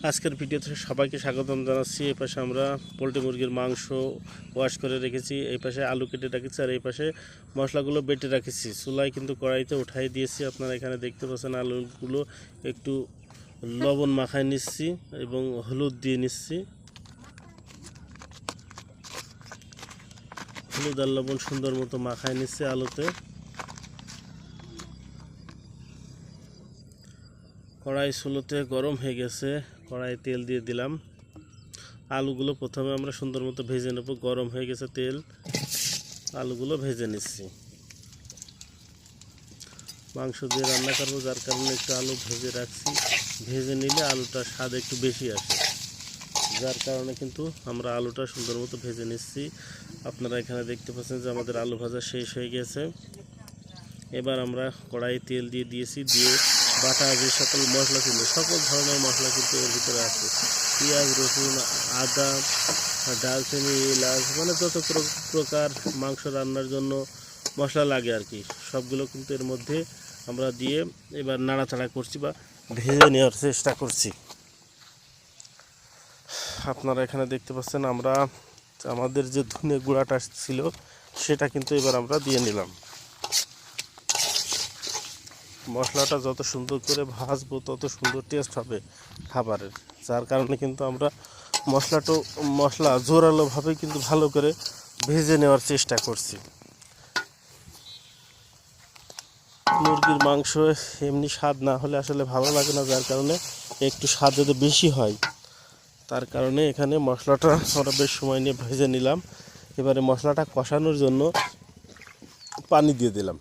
আজকের ভিডিওতে সবাইকে স্বাগতম জানাচ্ছি। এই পাশে আমরা পোলট্রি মুরগির মাংস ওয়াশ করে রেখেছি, এই পাশে আলু কেটে রেখেছি, আর এই পাশে মশলাগুলো বেটে রাখেছি। চুলায় কিন্তু কড়াইতে উঠাই দিয়েছি। আপনারা এখানে দেখতে পাচ্ছেন আলুগুলো একটু লবণ মাখায় নিচ্ছি এবং হলুদ দিয়ে নিচ্ছি। হলুদ আর লবণ সুন্দর মতো মাখায় নিচ্ছি আলুতে। কড়াই চুলোতে গরম হয়ে গেছে, কড়াই তেল দিয়ে দিলাম। আলুগুলো প্রথমে আমরা সুন্দর মতো ভেজে নেব। গরম হয়ে গেছে তেল, আলুগুলো ভেজে নিচ্ছি। মাংস দিয়ে রান্না করবো, যার কারণে একটু আলু ভেজে রাখছি। ভেজে নিলে আলুটার স্বাদ একটু বেশি আসে, যার কারণে কিন্তু আমরা আলুটা সুন্দর মতো ভেজে নিচ্ছি। আপনারা এখানে দেখতে পাচ্ছেন যে আমাদের আলু ভাজা শেষ হয়ে গেছে। এবার আমরা কড়াই তেল দিয়ে দিয়েছি, দিয়ে বাটা যে সকল মশলা ছিল, সকল ধরনের মশলা কিন্তু এর ভিতরে আছে। পেঁয়াজ, রসুন, আদা, ডালচিনি, এলাচ, মানে যত প্রকার মাংস রান্নার জন্য মশলা লাগে আর কি, সবগুলো কিন্তু এর মধ্যে আমরা দিয়ে এবার নাড়াচাড়া করছি বা ভেজে নেওয়ার চেষ্টা করছি। আপনারা এখানে দেখতে পাচ্ছেন আমরা আমাদের যে ধনে গুঁড়াটা ছিল সেটা কিন্তু এবার আমরা দিয়ে নিলাম। মশলাটা যত সুন্দর করে ভাজবো তত সুন্দর টেস্ট হবে খাবারের, যার কারণে কিন্তু আমরা মশলা জোরালোভাবে কিন্তু ভালো করে ভেজে নেওয়ার চেষ্টা করছি। মুরগির মাংস এমনি স্বাদ না হলে আসলে ভালো লাগে না, যার কারণে একটু স্বাদ যদি বেশি হয়, তার কারণে এখানে মশলাটা আমরা বেশ সময় নিয়ে ভেজে নিলাম। এবারে মশলাটা কষানোর জন্য পানি দিয়ে দিলাম।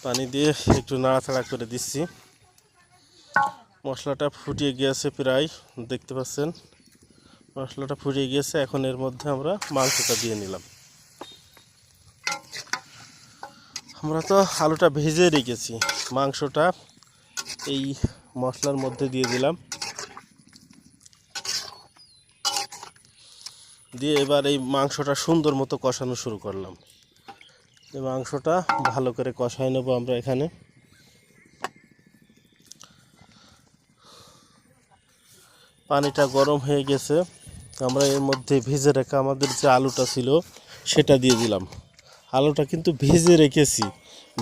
পানি দিয়ে একটু নাড়াচাড়া করে দিচ্ছি। মশলাটা ফুটিয়ে গিয়েছে প্রায়, দেখতে পাচ্ছেন মশলাটা ফুটিয়ে গিয়েছে। এখন এর মধ্যে আমরা মাংসটা দিয়ে নিলাম। আমরা তো আলুটা ভেজে রেখেছি, মাংসটা এই মশলার মধ্যে দিয়ে দিলাম। দিয়ে এবার এই মাংসটা সুন্দর মতো কষানো শুরু করলাম। এই মাংসটা ভালো করে কষাই নেব আমরা এখানে। পানিটা গরম হয়ে গেছে, আমরা এর মধ্যে ভেজে রাখা আমাদের যে আলুটা ছিল সেটা দিয়ে দিলাম। আলুটা কিন্তু ভেজে রেখেছি,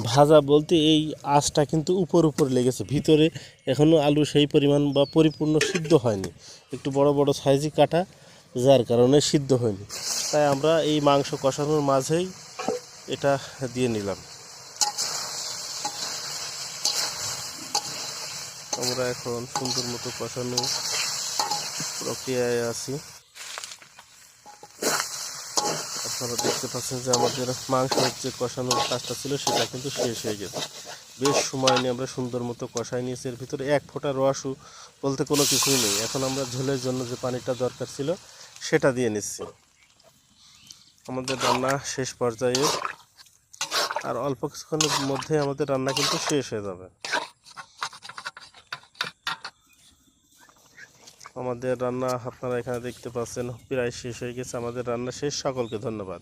ভাজা বলতে এই আঁচটা কিন্তু উপর লেগেছে, ভিতরে এখনও আলু সেই পরিমাণ বা পরিপূর্ণ সিদ্ধ হয়নি, একটু বড় বড় সাইজে কাটা, যার কারণে সিদ্ধ হয়নি। তাই আমরা এই মাংস কষানোর মাঝেই এটা দিয়ে নিলাম। আমরা এখন সুন্দর মতো কষানো প্রক্রিয়ায় আছি। আপনারা দেখতে পাচ্ছেন যে আমাদের মাংসের যে কষানোর কাজটা ছিল সেটা কিন্তু শেষ হয়ে গেছে। বেশ সময় নিয়ে আমরা সুন্দর মতো কষাই নিয়েছি। এর ভিতরে এক ফোঁটা রসও বলতে কোনো কিছুই নেই। এখন আমরা ঝোলের জন্য যে পানিটা দরকার ছিল সেটা দিয়ে নিচ্ছি। আমাদের রান্না শেষ পর্যায়ে, আর অল্প কিছুক্ষণের মধ্যে আমাদের রান্না কিন্তু শেষ হয়ে যাবে। আমাদের রান্না আপনারা এখানে দেখতে পাচ্ছেন প্রায় শেষ হয়ে গেছে। আমাদের রান্না শেষ। সকলকে ধন্যবাদ।